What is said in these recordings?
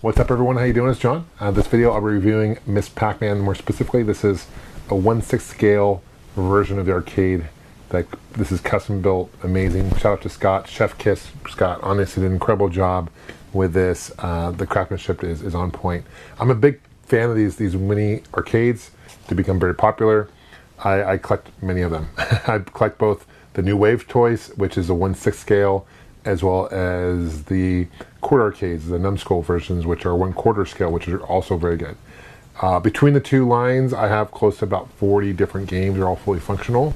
What's up, everyone? How you doing? It's John. This video I'll be reviewing Miss Pac-Man. More specifically, this is a 1/6 scale version of the arcade. This is custom built, amazing. Shout out to Scott, Chef Kiss. Scott honestly did an incredible job with this. The craftsmanship is on point. I'm a big fan of these mini arcades. They become very popular. I collect many of them. I collect both the New Wave toys, which is a 1/6 scale, as well as the quarter arcades, the numbskull versions, which are 1/4 scale, which are also very good. Between the two lines, I have close to about 40 different games. They're all fully functional.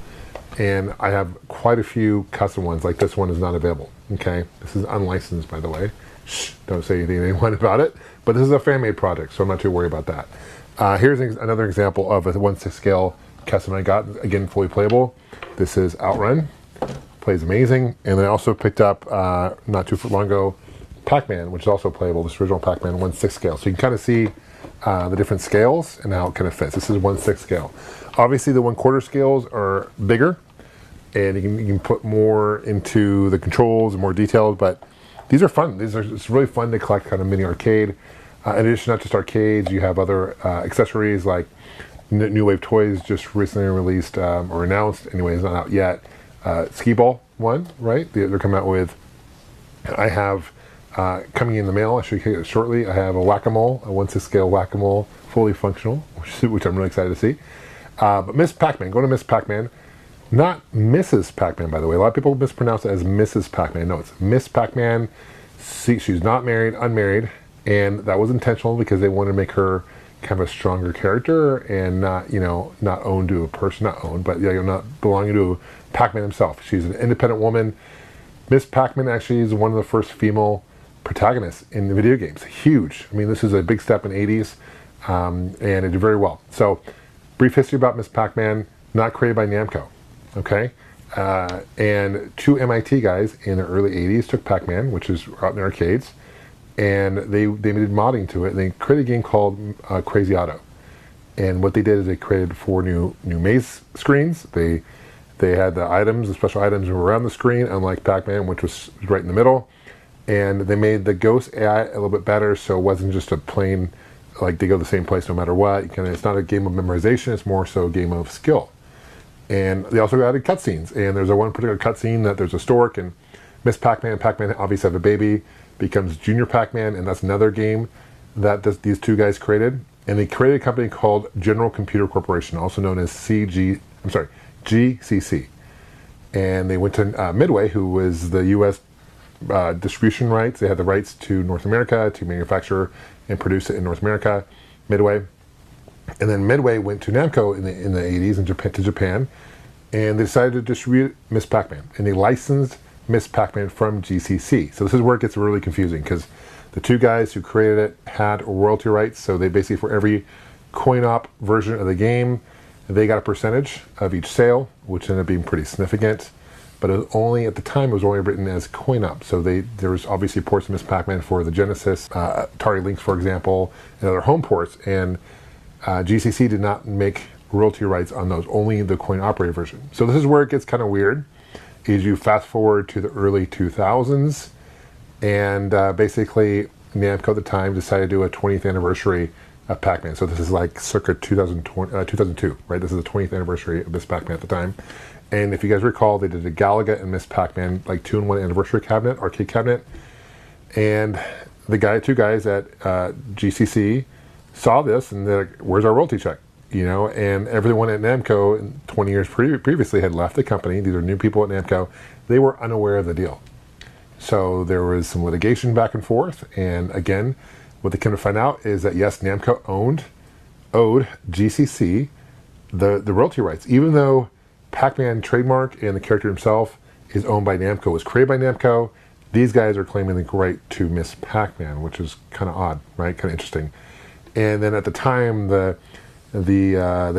And I have quite a few custom ones, like this one is not available, okay? This is unlicensed, by the way. Shh, don't say anything to anyone about it. But this is a fan-made project, so I'm not too worried about that. Here's another example of a 1/6 scale custom I got, again, fully playable. This is Outrun. Plays amazing. And then I also picked up, not too long ago, Pac-Man, which is also playable, this original Pac-Man 1/6 scale. So you can kind of see the different scales and how it kind of fits. This is 1/6 scale. Obviously the 1/4 scales are bigger, and you can put more into the controls and more details, but these are fun. It's really fun to collect, kind of mini arcade. In addition, not just arcades, you have other accessories like New Wave Toys just recently released or announced, anyway, it's not out yet. Skee Ball one, right? They're coming out with, I have coming in the mail, I'll show you it shortly. I have a Whack-A-Mole, a 1/6 scale Whack-A-Mole, fully functional, which I'm really excited to see. But Miss Pac-Man, go to Miss Pac-Man. Not Mrs. Pac-Man, by the way. A lot of people mispronounce it as Mrs. Pac-Man. No, it's Miss Pac-Man. She's not married, unmarried, and that was intentional because they wanted to make her kind of a stronger character and not, not owned to a person, not owned, but not belonging to Pac-Man himself. She's an independent woman. Miss Pac-Man actually is one of the first female protagonists in the video games. Huge. I mean, this is a big step in the 80s, and it did very well. So, brief history about Miss Pac-Man, not created by Namco. Okay, and two MIT guys in the early 80s took Pac-Man, which is out in the arcades, and they did modding to it, and they created a game called Crazy Auto. And what they did is they created 4 new maze screens. They had the items, the special items were around the screen, unlike Pac-Man, which was right in the middle. And they made the ghost AI a little bit better, so it wasn't just a plain, like they go the same place no matter what. It's not a game of memorization, it's more so a game of skill. And they also added cutscenes. And there's one particular cutscene that there's a stork, and Miss Pac-Man and Pac-Man obviously have a baby, becomes Junior Pac-Man, and that's another game that these two guys created. And they created a company called General Computer Corporation, also known as GCC. And they went to Midway, who was the U.S. Distribution rights. They had the rights to North America, to manufacture and produce it in North America, Midway. And then Midway went to Namco in the 80s to Japan, and they decided to distribute Miss Pac-Man. And they licensed Miss Pac-Man from GCC. So this is where it gets really confusing, because the two guys who created it had royalty rights, so they basically, for every coin-op version of the game, they got a percentage of each sale, which ended up being pretty significant. But it was only, at the time, it was only written as coin-op. So there was obviously ports of Miss Pac-Man for the Genesis, Atari Lynx, for example, and other home ports. And GCC did not make royalty rights on those, only the coin-operated version. So this is where it gets kind of weird, is you fast forward to the early 2000s, and basically Namco at the time decided to do a 20th anniversary of Pac-Man. So this is like circa 2002, right? This is the 20th anniversary of Miss Pac-Man at the time. And if you guys recall, they did a Galaga and Miss Pac-Man, like 2-in-1 anniversary cabinet, arcade cabinet. And two guys at GCC saw this, and they're like, where's our royalty check? And everyone at Namco 20 years previously had left the company. These are new people at Namco. They were unaware of the deal. So there was some litigation back and forth. And again, what they came to find out is that, yes, Namco owed GCC the royalty rights, even though Pac-Man trademark and the character himself is owned by Namco, was created by Namco. These guys are claiming the right to Miss Pac-Man, which is kind of odd, right? Kind of interesting. And then at the time, the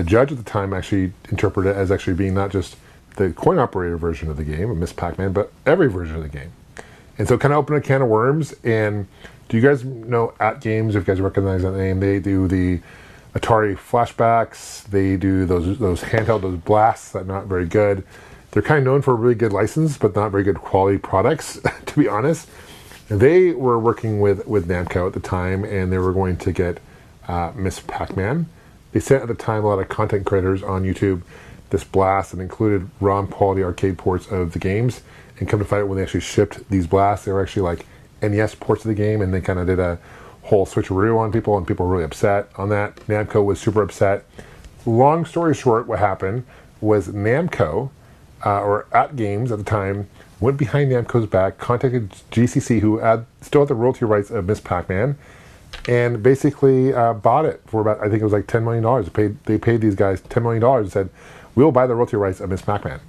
judge at the time actually interpreted it as actually being not just the coin-operated version of the game of Miss Pac-Man, but every version of the game. And so it kind of opened a can of worms. And do you guys know At Games, if you guys recognize that name? They do the Atari flashbacks. They do those handheld, those blasts that are not very good. They're kind of known for a really good license, but not very good quality products, to be honest. They were working with Namco at the time, and they were going to get Miss Pac-Man. They sent at the time a lot of content creators on YouTube this blast that included ROM quality arcade ports of the games. And come to find out, when they actually shipped these blasts, they were actually like NES ports of the game, and they kind of did a whole switcheroo on people, and people were really upset on that. Namco was super upset. Long story short, what happened was Namco, or At Games at the time, went behind Namco's back, contacted GCC, who still had the royalty rights of Miss Pac-Man, and basically bought it for about, I think it was like $10 million. They paid these guys $10 million and said, we'll buy the royalty rights of Miss Pac-Man.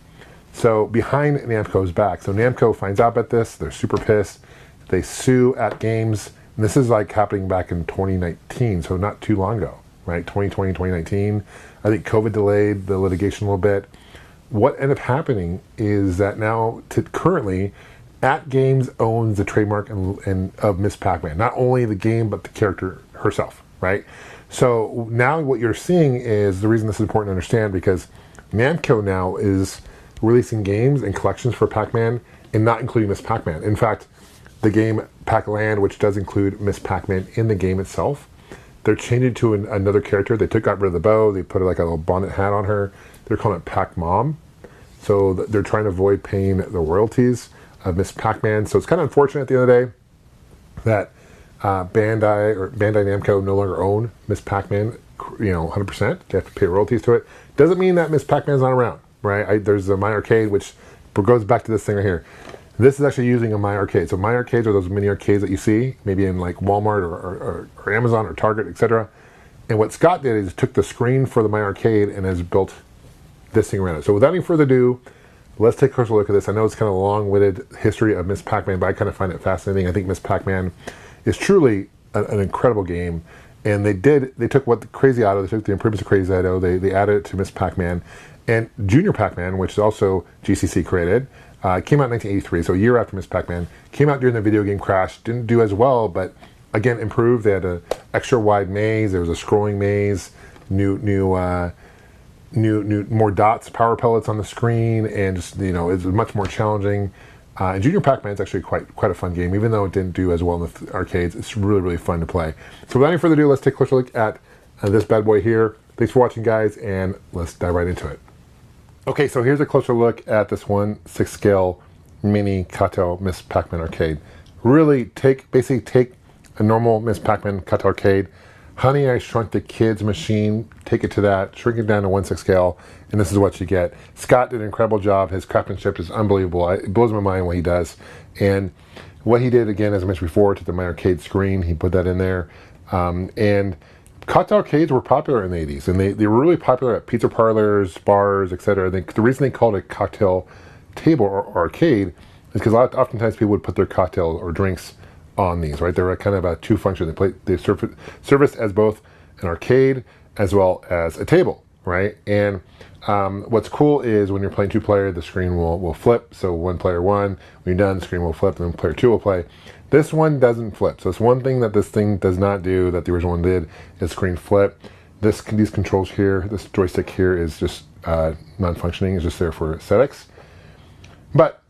So behind Namco's back. So Namco finds out about this. They're super pissed. They sue At Games. And this is like happening back in 2019, so not too long ago, right? 2020, 2019. I think COVID delayed the litigation a little bit. What ended up happening is that now, currently, At Games owns the trademark of Miss Pac-Man. Not only the game, but the character herself, right? So now what you're seeing is, the reason this is important to understand, because Namco now is releasing games and collections for Pac-Man and not including Miss Pac-Man. In fact, the game Pac-Land, which does include Miss Pac-Man in the game itself, they're changing to another character. They got rid of the bow. They put like a little bonnet hat on her. They're calling it Pac-Mom. So they're trying to avoid paying the royalties of Miss Pac-Man. So it's kind of unfortunate at the end of the day that Bandai Namco no longer own Miss Pac-Man, 100%. They have to pay royalties to it. Doesn't mean that Miss Pac-Man's not around, right? There's the My Arcade, which goes back to this thing right here. This is actually using a My Arcade. So My Arcades are those mini arcades that you see, maybe in like Walmart or Amazon or Target, etc. And what Scott did is took the screen for the My Arcade and has built this thing around it. So without any further ado, let's take a closer look at this. I know it's kind of a long-winded history of Miss Pac-Man, but I kind of find it fascinating. I think Miss Pac-Man is truly an incredible game. And they took what the Crazy Otto, they took the improvements of Crazy Otto, they added it to Miss Pac-Man. And Junior Pac-Man, which is also GCC created, came out in 1983, so a year after Miss Pac-Man. Came out during the video game crash, didn't do as well, but again, improved. They had an extra wide maze, there was a scrolling maze, new more dots, power pellets on the screen, and just, it was much more challenging. And Junior Pac-Man is actually quite a fun game, even though it didn't do as well in the arcades. It's really, really fun to play. So without any further ado, let's take a closer look at this bad boy here. Thanks for watching, guys, and let's dive right into it. Okay, so here's a closer look at this 1/6 scale mini Kato Miss Pac-Man arcade. Really basically take a normal Miss Pac-Man Kato arcade, Honey, I Shrunk the Kids machine, take it to that, shrink it down to 1/6 scale, and this is what you get. Scott did an incredible job. His craftsmanship is unbelievable. It blows my mind what he does. And what he did, again, as I mentioned before, to the My Arcade screen, he put that in there. And cocktail arcades were popular in the 80s, and they were really popular at pizza parlors, bars, etc. The reason they called it a cocktail table or arcade is because oftentimes people would put their cocktails or drinks on these, right? They were kind of a two function. They serviced as both an arcade as well as a table, right? And what's cool is when you're playing two player, the screen will flip. So one player won. When you're done, the screen will flip, and then player two will play. This one doesn't flip. So it's one thing that this thing does not do that the original one did is screen flip. These controls here, this joystick here is just non-functioning. It's just there for aesthetics. But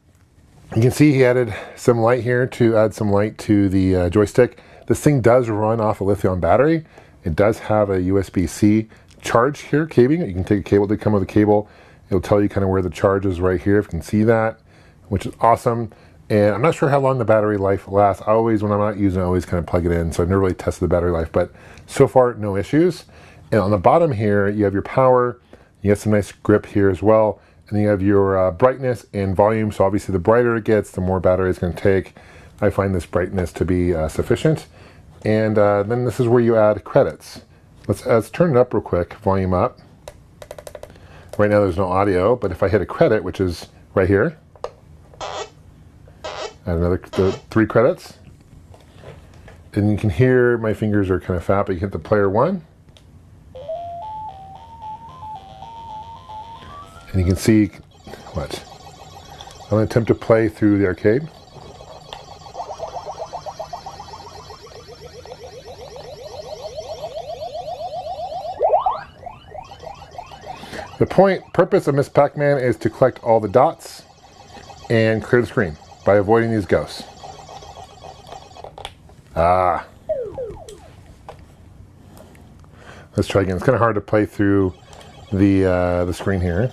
you can see he added some light here to add some light to the joystick. This thing does run off a lithium battery. It does have a USB-C charge here, cabling. You can take a cable to come with a cable. It'll tell you kind of where the charge is right here, if you can see that, which is awesome. And I'm not sure how long the battery life lasts. I always, when I'm not using it, I always kind of plug it in. So I've never really tested the battery life, but so far, no issues. And on the bottom here, you have your power. You have some nice grip here as well. And then you have your brightness and volume. So obviously the brighter it gets, the more battery it's going to take. I find this brightness to be sufficient. And then this is where you add credits. Let's turn it up real quick, volume up. Right now there's no audio, but if I hit a credit, which is right here, add another 3 credits. And you can hear my fingers are kind of fat, but you hit the player 1. And you can see what? I'm going to attempt to play through the arcade. The purpose of Miss Pac-Man is to collect all the dots and clear the screen by avoiding these ghosts. Ah. Let's try again. It's kind of hard to play through the screen here.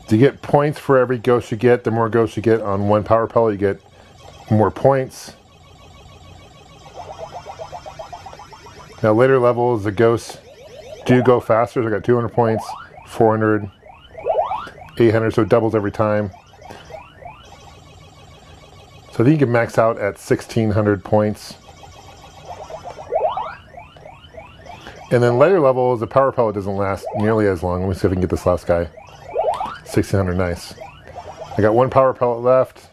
To get points for every ghost you get, the more ghosts you get on one power pellet, you get more points. Now later levels, the ghosts do go faster. So I got 200 points, 400, 800, so it doubles every time. So I think you can max out at 1600 points. And then later levels, the power pellet doesn't last nearly as long. Let me see if I can get this last guy. 1600, nice. I got one power pellet left.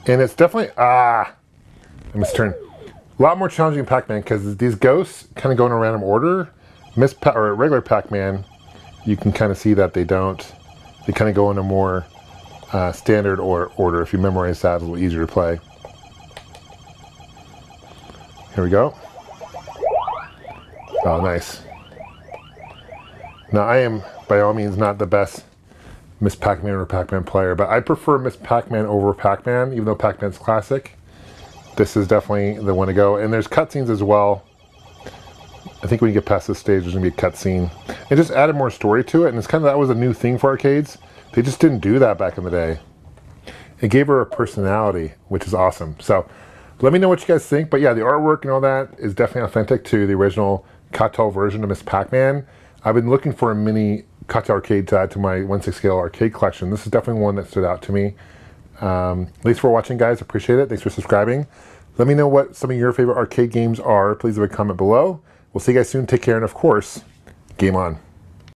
And it's definitely, I missed turn. A lot more challenging than Pac-Man because these ghosts kind of go in a random order. Or regular Pac-Man, you can kind of see that they don't. They kind of go in a more standard order. If you memorize that, it's a little easier to play. Here we go. Oh, nice. Now, I am, by all means, not the best Miss Pac-Man or Pac-Man player, but I prefer Miss Pac-Man over Pac-Man, even though Pac-Man's classic. This is definitely the one to go. And there's cutscenes as well. I think when you get past this stage, there's going to be a cutscene. It just added more story to it, and it's kind of, that was a new thing for arcades. They just didn't do that back in the day. It gave her a personality, which is awesome. So, let me know what you guys think. But yeah, the artwork and all that is definitely authentic to the original Cocktail version of Miss Pac-Man. I've been looking for a mini Cocktail arcade to add to my 1/6 scale arcade collection. This is definitely one that stood out to me. Thanks for watching, guys. Appreciate it. Thanks for subscribing. Let me know what some of your favorite arcade games are. Please leave a comment below. We'll see you guys soon. Take care, and of course, game on.